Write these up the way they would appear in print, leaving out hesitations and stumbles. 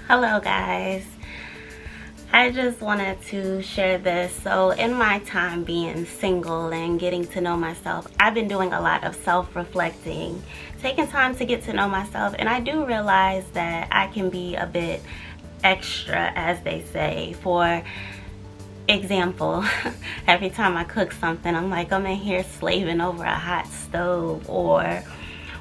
Hello guys, I just wanted to share this. So in my time being single and getting to know myself, I've been doing a lot of self-reflecting, taking time to get to know myself, and I do realize that I can be a bit extra, as they say. For example, every time I cook something, I'm like, I'm in here slaving over a hot stove. Or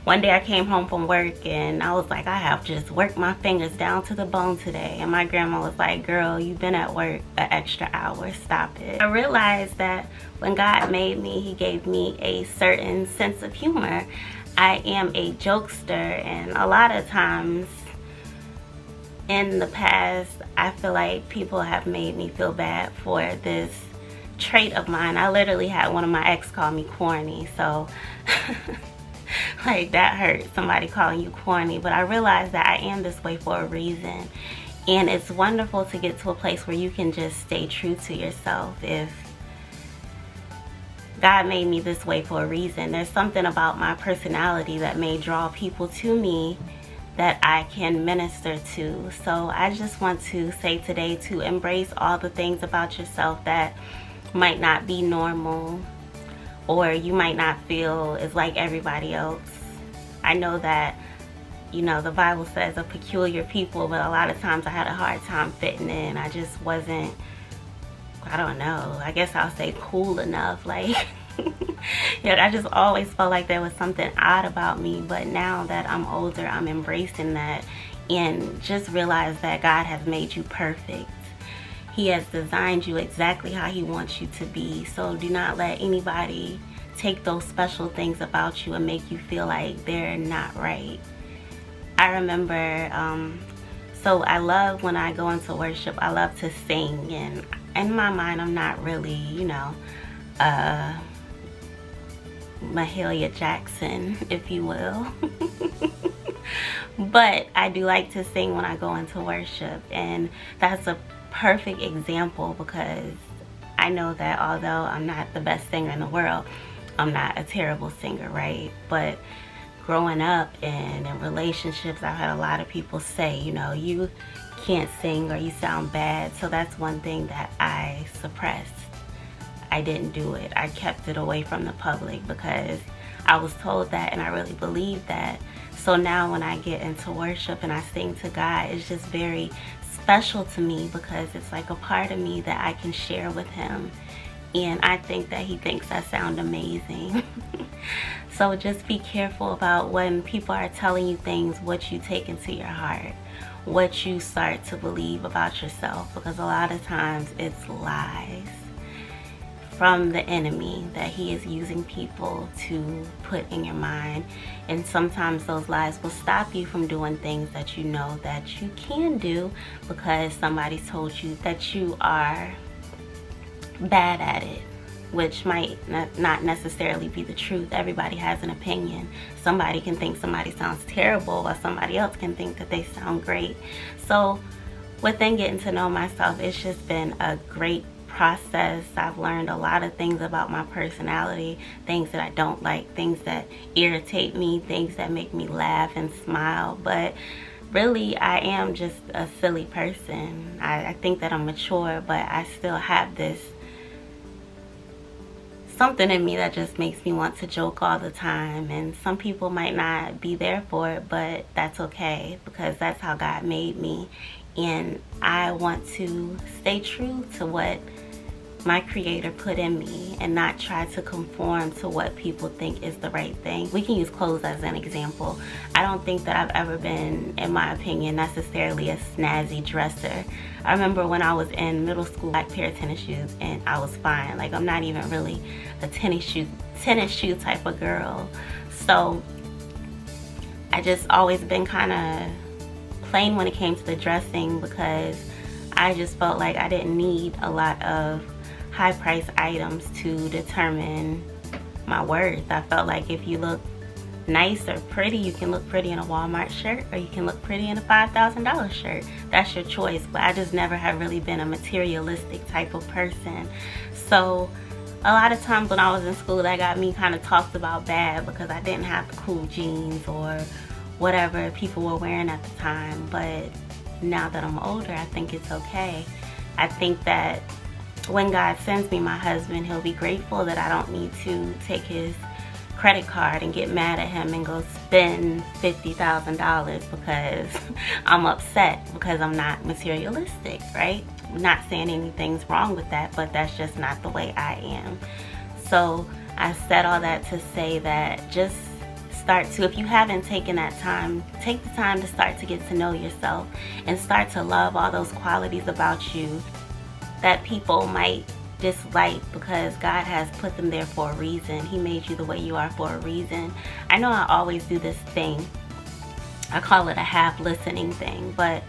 one day I came home from work and I was like, I have just worked my fingers down to the bone today. And my grandma was like, girl, you've been at work an extra hour, stop it. I realized that when God made me, he gave me a certain sense of humor. I am a jokester, and a lot of times in the past, I feel like people have made me feel bad for this trait of mine. I literally had one of my ex call me corny, so like that hurt, somebody calling you corny. But I realized that I am this way for a reason, and it's wonderful to get to a place where you can just stay true to yourself. If God made me this way for a reason, there's something about my personality that may draw people to me that I can minister to. So I just want to say today to embrace all the things about yourself that might not be normal, or you might not feel is like everybody else. I know that, you know, the Bible says a peculiar people, but a lot of times I had a hard time fitting in. I just wasn't, I don't know, I guess I'll say cool enough. Like, yeah, I just always felt like there was something odd about me. But now that I'm older, I'm embracing that and just realize that God has made you perfect. He has designed you exactly how he wants you to be. So do not let anybody take those special things about you and make you feel like they're not right. I remember, so I love when I go into worship, I love to sing. And in my mind, I'm not really, you know, Mahalia Jackson, if you will. But I do like to sing when I go into worship, and that's a perfect example because I know that although I'm not the best singer in the world, I'm not a terrible singer, right? But growing up and in relationships, I've had a lot of people say, you know, you can't sing or you sound bad. So that's one thing that I suppressed. I didn't do it. I kept it away from the public because I was told that, and I really believed that. So now when I get into worship and I sing to God, it's just very special to me because it's like a part of me that I can share with him. And I think that he thinks I sound amazing. So just be careful about when people are telling you things, what you take into your heart, what you start to believe about yourself, because a lot of times it's lies from the enemy that he is using people to put in your mind. And sometimes those lies will stop you from doing things that you know that you can do because somebody told you that you are bad at it, which might not necessarily be the truth. Everybody has an opinion. Somebody can think somebody sounds terrible, while somebody else can think that they sound great. So within getting to know myself, it's just been a great process. I've learned a lot of things about my personality, things that I don't like, things that irritate me, things that make me laugh and smile. But really, I am just a silly person. I think that I'm mature, but I still have this something in me that just makes me want to joke all the time. And some people might not be there for it, but that's okay because that's how God made me. And I want to stay true to what my creator put in me and not try to conform to what people think is the right thing. We can use clothes as an example. I don't think that I've ever been, in my opinion, necessarily a snazzy dresser. I remember when I was in middle school, I had a pair of tennis shoes and I was fine. Like, I'm not even really a tennis shoe type of girl. So I just always been kind of plain when it came to the dressing because I just felt like I didn't need a lot of high price items to determine my worth. I felt like if you look nice or pretty, you can look pretty in a Walmart shirt or you can look pretty in a $5,000 shirt. That's your choice. But I just never have really been a materialistic type of person. So a lot of times when I was in school, that got me kind of talked about bad because I didn't have the cool jeans or whatever people were wearing at the time. But now that I'm older, I think it's okay. I think that when God sends me my husband, he'll be grateful that I don't need to take his credit card and get mad at him and go spend $50,000 because I'm upset because I'm not materialistic, right? I'm not saying anything's wrong with that, but that's just not the way I am. So I said all that to say that just start to, if you haven't taken that time, take the time to start to get to know yourself and start to love all those qualities about you that people might dislike, because God has put them there for a reason. He made you the way you are for a reason. I know I always do this thing, I call it a half listening thing, but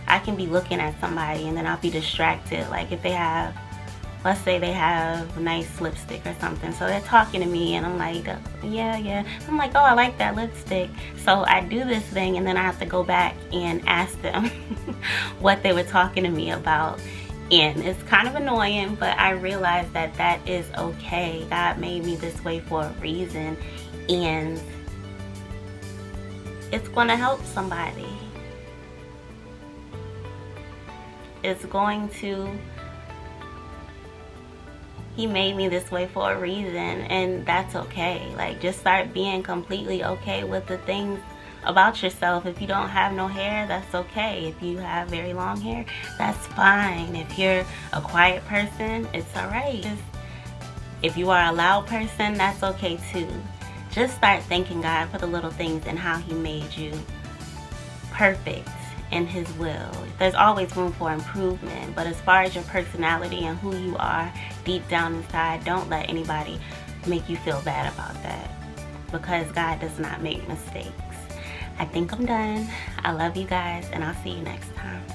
I can be looking at somebody and then I'll be distracted. Like if they have, let's say they have nice lipstick or something, so they're talking to me and I'm like, yeah, I'm like, oh, I like that lipstick. So I do this thing and then I have to go back and ask them what they were talking to me about. And it's kind of annoying, but I realize that that is okay. God made me this way for a reason, and it's going to help somebody. It's going to, he made me this way for a reason, and that's okay. Like, just start being completely okay with the things about yourself. If you don't have no hair, that's okay. If you have very long hair, that's fine. If you're a quiet person, it's all right. If you are a loud person, that's okay too. Just start thanking God for the little things and how he made you perfect in his will. There's always room for improvement, but as far as your personality and who you are deep down inside, don't let anybody make you feel bad about that, because God does not make mistakes. I think I'm done. I love you guys, and I'll see you next time.